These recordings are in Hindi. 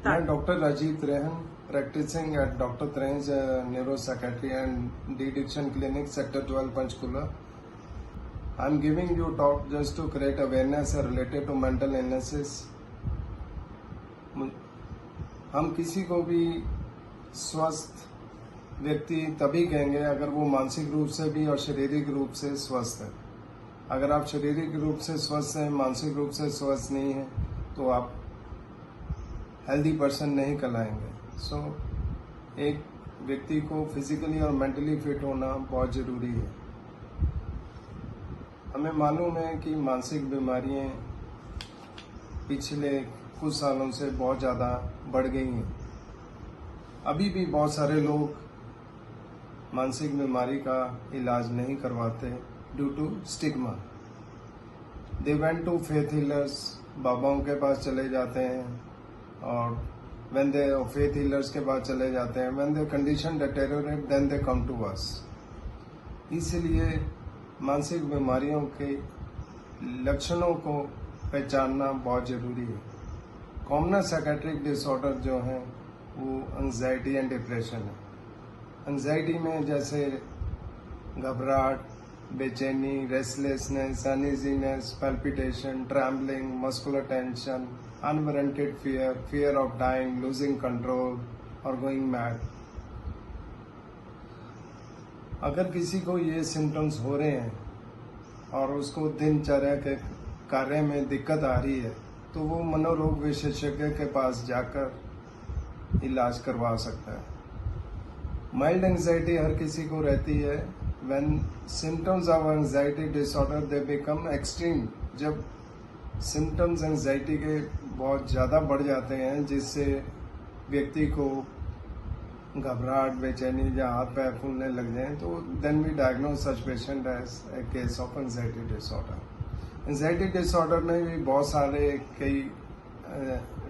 मैं doctor Ajit Rehan, practicing at Dr. Trench Neuropsychiatry and De-Addiction Clinic, Sector 12, Panchkula. I'm giving you talk just to create awareness related to mental illnesses. हम किसी को भी स्वस्थ व्यक्ति तभी कहेंगे अगर वो मानसिक रूप से भी और शारीरिक रूप से स्वस्थ है। अगर आप शारीरिक रूप से स्वस्थ हैं, मानसिक रूप से स्वस्थ नहीं हैं, तो आप हेल्दी पर्सन नहीं कहलाएंगे। एक व्यक्ति को फिजिकली और मेंटली फिट होना बहुत ज़रूरी है। हमें मालूम है कि मानसिक बीमारियां पिछले कुछ सालों से बहुत ज़्यादा बढ़ गई हैं। अभी भी बहुत सारे लोग मानसिक बीमारी का इलाज नहीं करवाते due to stigma. They went to faith healers, बाबाओं के पास चले जाते हैं, और when they faith healers के पास चले जाते हैं, when the condition deteriorate then they come to us। इसलिए मानसिक बीमारियों के लक्षणों को पहचानना बहुत ज़रूरी है। कॉमन साइकेट्रिक डिसऑर्डर जो हैं वो एंजाइटी एंड डिप्रेशन है। एंजाइटी में जैसे घबराहट, बेचैनी, restlessness, uneasiness, palpitation, trembling, muscular tension, unwarranted fear, fear of dying, losing control or going mad। अगर किसी को ये सिम्टम्स हो रहे हैं और उसको दिनचर्या के कार्य में दिक्कत आ रही है, तो वो मनोरोग विशेषज्ञ के पास जाकर इलाज करवा सकता है। माइल्ड एंजाइटी हर किसी को रहती है। When symptoms of anxiety disorder they become extreme, जब सिम्टम्स एंजाइटी के बहुत ज़्यादा बढ़ जाते हैं, जिससे व्यक्ति को घबराहट, बेचैनी या हाथ पैर फूलने लग जाएं, तो then we diagnose such patient as a case of anxiety disorder. Anxiety disorder में भी बहुत सारे कई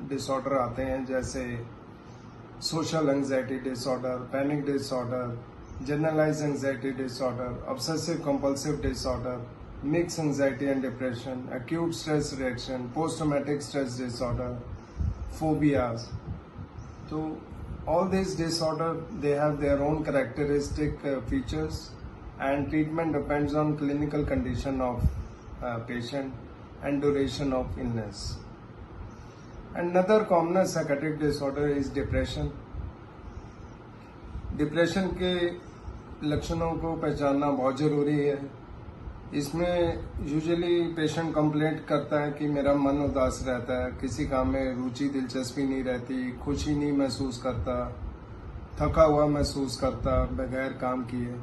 डिसऑर्डर आते हैं, जैसे social anxiety disorder, panic disorder, generalize anxiety disorder, obsessive compulsive disorder, mixed anxiety and depression, acute stress reaction, post-traumatic stress disorder, phobias। So all these disorders, they have their own characteristic features, and treatment depends on clinical condition of patient and duration of illness। Another common psychiatric disorder is depression। Depression के लक्षणों को पहचानना बहुत ज़रूरी है। इसमें यूजुअली पेशेंट कंप्लेंट करता है कि मेरा मन उदास रहता है, किसी काम में रुचि दिलचस्पी नहीं रहती, खुशी नहीं महसूस करता, थका हुआ महसूस करता बगैर काम किए,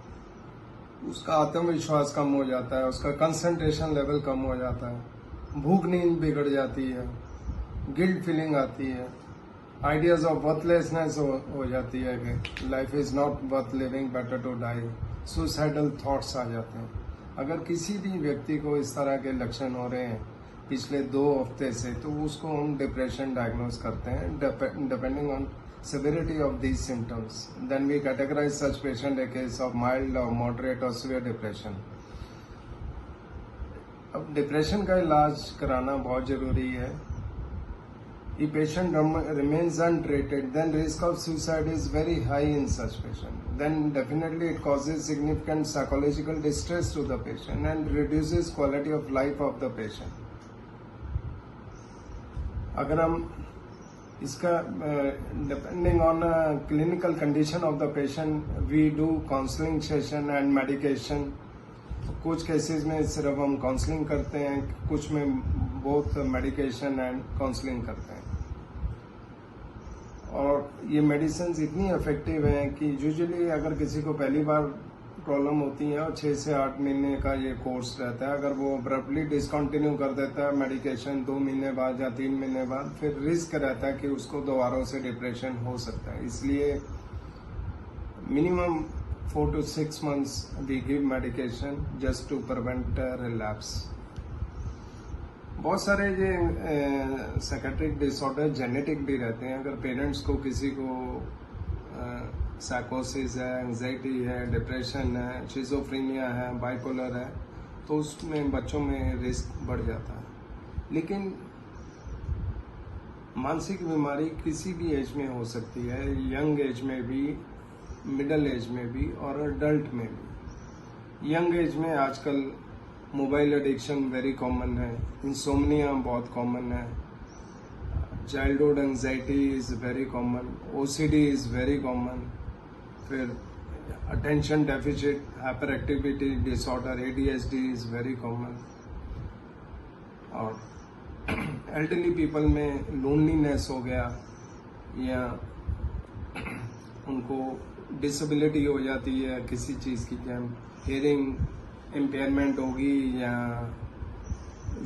उसका आत्मविश्वास कम हो जाता है, उसका कंसंट्रेशन लेवल कम हो जाता है, भूख नींद बिगड़ जाती है, गिल्ट फीलिंग आती है, आइडियाज ऑफ वर्थलेसनेस हो जाती है कि life is not worth living, better to die, suicidal thoughts आ जाते हैं। अगर किसी भी व्यक्ति को इस तरह के लक्षण हो रहे हैं पिछले 2 हफ्ते से, तो उसको हम डिप्रेशन डायग्नोज करते हैं depending on severity of these symptoms। Then we categorize such patient a case of mild or moderate or severe depression। अब डिप्रेशन का इलाज कराना बहुत जरूरी है। If patient remains untreated, then risk of suicide is very high in such patient। Then definitely it causes significant psychological distress to the patient and reduces quality of life of the patient। अगर हम इसका depending on clinical condition of the patient we do counselling session and medication. कुछ केसेस में सिर्फ हम काउंसलिंग करते हैं, कुछ में बोथ मेडिकेशन एंड काउंसलिंग करते हैं। और ये मेडिसिन इतनी इफेक्टिव हैं कि यूजुअली अगर किसी को पहली बार प्रॉब्लम होती है और 6 से 8 महीने का ये कोर्स रहता है, अगर वो अब्रप्टली डिसकंटिन्यू कर देता है मेडिकेशन 2 महीने बाद या 3 महीने बाद, फिर रिस्क रहता है कि उसको दोबारा से डिप्रेशन हो सकता है। इसलिए minimum 4 to 6 months we give medication just to prevent relapse. बहुत सारे ये साइकेट्रिक डिसऑर्डर जेनेटिक भी रहते हैं। अगर पेरेंट्स को किसी को साइकोसिस है, एंजाइटी है, डिप्रेशन है, शिज़ोफ्रेनिया है, बाइपोलर है, तो उसमें बच्चों में रिस्क बढ़ जाता है। लेकिन मानसिक बीमारी किसी भी एज में हो सकती है, यंग एज में भी, मिडिल एज में भी और अडल्ट में भी। यंग एज में आजकल मोबाइल एडिक्शन वेरी कॉमन है, इंसोम्निया बहुत कॉमन है, childhood anxiety is very common, OCD is very common, फिर attention deficit hyper activity disorder ADHD is very common. और एल्डरली पीपल में लोनलीनेस हो गया, या उनको डिसेबिलिटी हो जाती है किसी चीज़ की, जैसे हियरिंग इम्पेयरमेंट होगी या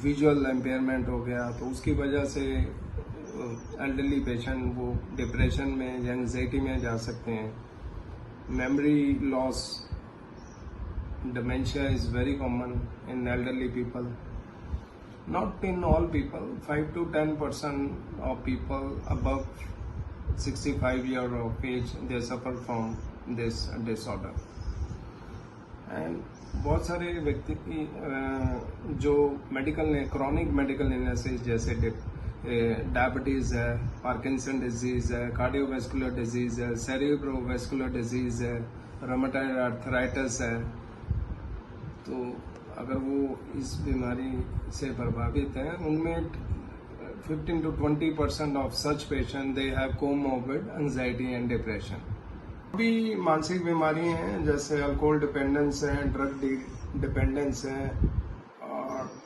विजुअल इम्पेयरमेंट हो गया, तो उसकी वजह से एल्डरली पेशेंट वो डिप्रेशन में या एंजाइटी में जा सकते हैं। Memory loss, dementia is very common in elderly people. Not in all people, 5 to 10% of people above 65 years of age they suffer from this disorder. And बहुत सारे व्यक्ति की जो मेडिकल क्रॉनिक मेडिकल इलनेसेस जैसे डायबिटीज़ है, पार्किंसन डिजीज़ है, कार्डियोवैस्कुलर डिजीज़ है, सेरेब्रोवैस्कुलर डिजीज़ है, रोमेटॉइड आर्थराइटिस है, तो अगर वो इस बीमारी से प्रभावित हैं, उनमें 15 to 20% of such patient they have comorbid anxiety and depression. भी मानसिक बीमारी हैं जैसे अल्कोहल डिपेंडेंस है, ड्रग डिपेंडेंस है, और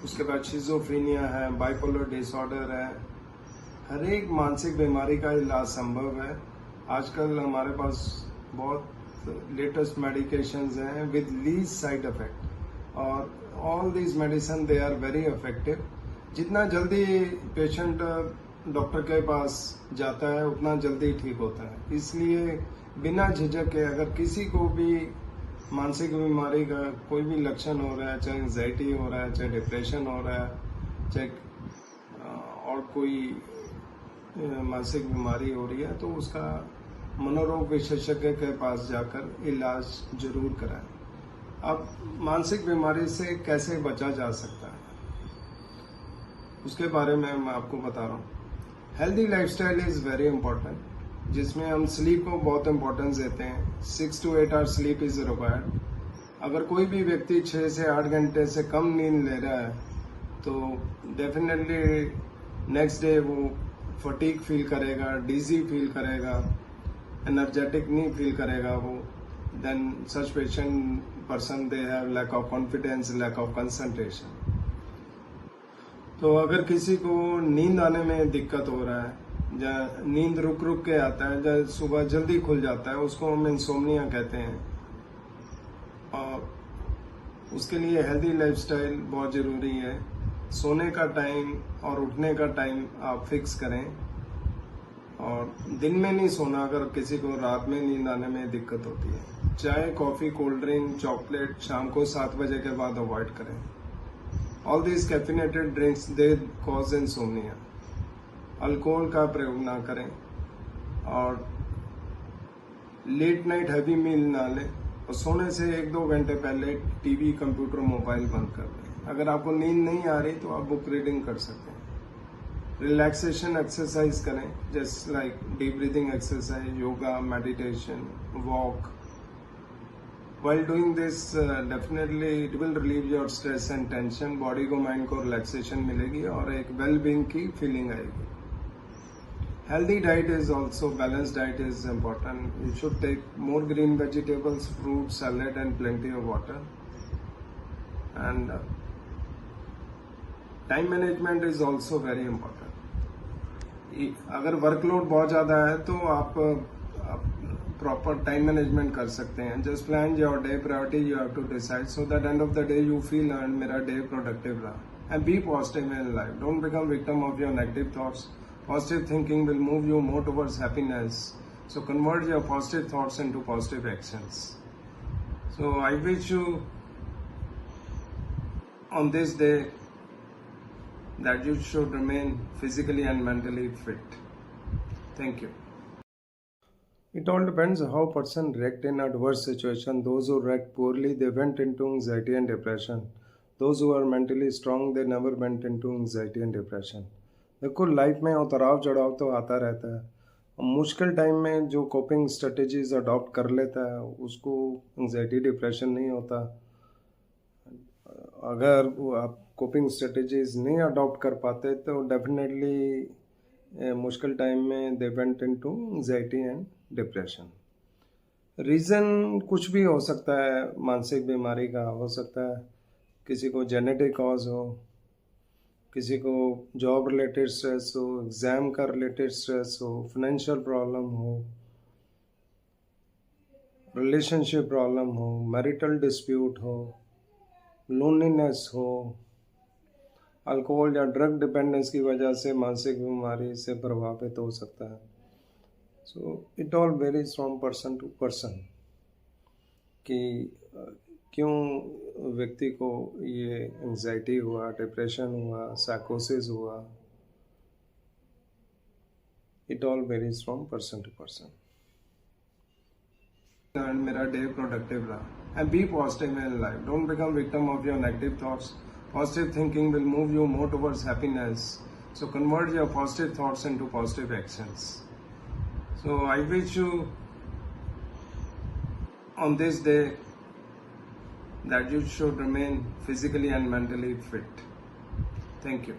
उसके बाद शिजोफ्रेनिया है, बाइपोलर डिसऑर्डर है। हर एक मानसिक बीमारी का इलाज संभव है। आजकल हमारे पास बहुत लेटेस्ट मेडिकेशंस हैं विद लीस्ट साइड इफेक्ट, और all these medicine they are very effective. जितना जल्दी पेशेंट डॉक्टर के पास जाता है उतना जल्दी ठीक होता है। इसलिए बिना झिझक के अगर किसी को भी मानसिक बीमारी का कोई भी लक्षण हो रहा है, चाहे एंजाइटी हो रहा है, चाहे डिप्रेशन हो रहा है, चाहे और कोई मानसिक बीमारी हो रही है, तो उसका मनोरोग विशेषज्ञ के पास जाकर इलाज जरूर कराएं। अब मानसिक बीमारी से कैसे बचा जा सकता है उसके बारे में मैं आपको बता रहा हूँ। Healthy lifestyle is very important, जिसमें हम स्लीप को बहुत इंपॉर्टेंस देते हैं। 6 to 8 hours sleep is required. अगर कोई भी व्यक्ति 6 से 8 घंटे से कम नींद ले रहा है तो डेफिनेटली नेक्स्ट डे वो फटीग फील करेगा, डिजी फील करेगा, एनर्जेटिक नहीं फील करेगा वो। Then such patient person they have lack of confidence, lack of concentration. तो अगर किसी को नींद आने में दिक्कत हो रहा है, या नींद रुक रुक के आता है, या सुबह जल्दी खुल जाता है, उसको हम इंसोम्निया कहते हैं। और उसके लिए हेल्दी लाइफस्टाइल बहुत ज़रूरी है। सोने का टाइम और उठने का टाइम आप फिक्स करें, और दिन में नहीं सोना अगर किसी को रात में नींद आने में दिक्कत होती है। चाय, कॉफ़ी, कोल्ड ड्रिंक, चॉकलेट शाम को 7 बजे के बाद अवॉइड करें। All this caffeinated drinks they cause insomnia. Alcohol का प्रयोग ना करें, और लेट नाइट हैवी मील ना लें, और सोने से 1-2 घंटे पहले टीवी, कंप्यूटर, मोबाइल बंद कर दें। अगर आपको नींद नहीं आ रही तो आप बुक रीडिंग कर सकते हैं। रिलैक्सेशन एक्सरसाइज करें, just like deep breathing exercise, yoga, meditation, walk. While doing this, definitely it will relieve your stress and tension. Body को, माइंड को रिलैक्सेशन मिलेगी और एक वेल बीइंग की फीलिंग आएगी। Healthy diet is also, balance diet is important. You should take more green vegetables, fruit, salad and plenty of water. And time management is also very important. अगर वर्कलोड बहुत ज़्यादा है तो आप प्रॉपर टाइम मैनेजमेंट कर सकते हैं। Just plan your day, priority you have to decide, so that end of the day you feel मेरा डे प्रोडक्टिव रहा। And be positive in life, don't become victim of your negative thoughts. Positive thinking will move you more towards happiness. So convert your positive thoughts into positive actions. So I wish you on this day that you should remain physically and mentally fit. Thank you. It all depends how person react in adverse situation. Those who react poorly, they went into anxiety and depression. Those who are mentally strong, they never went into anxiety and depression. देखो लाइफ में उतराव चढ़ाव तो आता रहता है। मुश्किल टाइम में जो कोपिंग स्ट्रेटजीज अडॉप्ट कर लेता है उसको एंजाइटी डिप्रेशन नहीं होता। अगर वो आप कोपिंग स्ट्रेटजीज नहीं अडॉप्ट कर पाते तो डेफिनेटली मुश्किल टाइम में they went into anxiety and depression. Reason कुछ भी हो सकता है, मानसिक बीमारी का हो सकता है, किसी को जेनेटिक कॉज हो, किसी को जॉब रिलेटेड स्ट्रेस हो, एग्ज़ाम का रिलेटेड स्ट्रेस हो, फाइनेंशियल प्रॉब्लम हो, रिलेशनशिप प्रॉब्लम हो, मैरिटल डिस्प्यूट हो, लोनलीनेस हो, अल्कोहल या ड्रग डिपेंडेंस की वजह से मानसिक बीमारी से प्रभावित हो सकता है। So it all varies from person to person कि क्यों व्यक्ति को ये एंजाइटी हुआ, डिप्रेशन हुआ, साइकोसिस हुआ। It all varies from person to person. And मेरा डे प्रोडक्टिव रहा। And be positive in life, don't become victim of your negative thoughts. Positive thinking will move you more towards happiness. So convert your positive thoughts into positive actions. So I wish you on this day that you should remain physically and mentally fit. Thank you.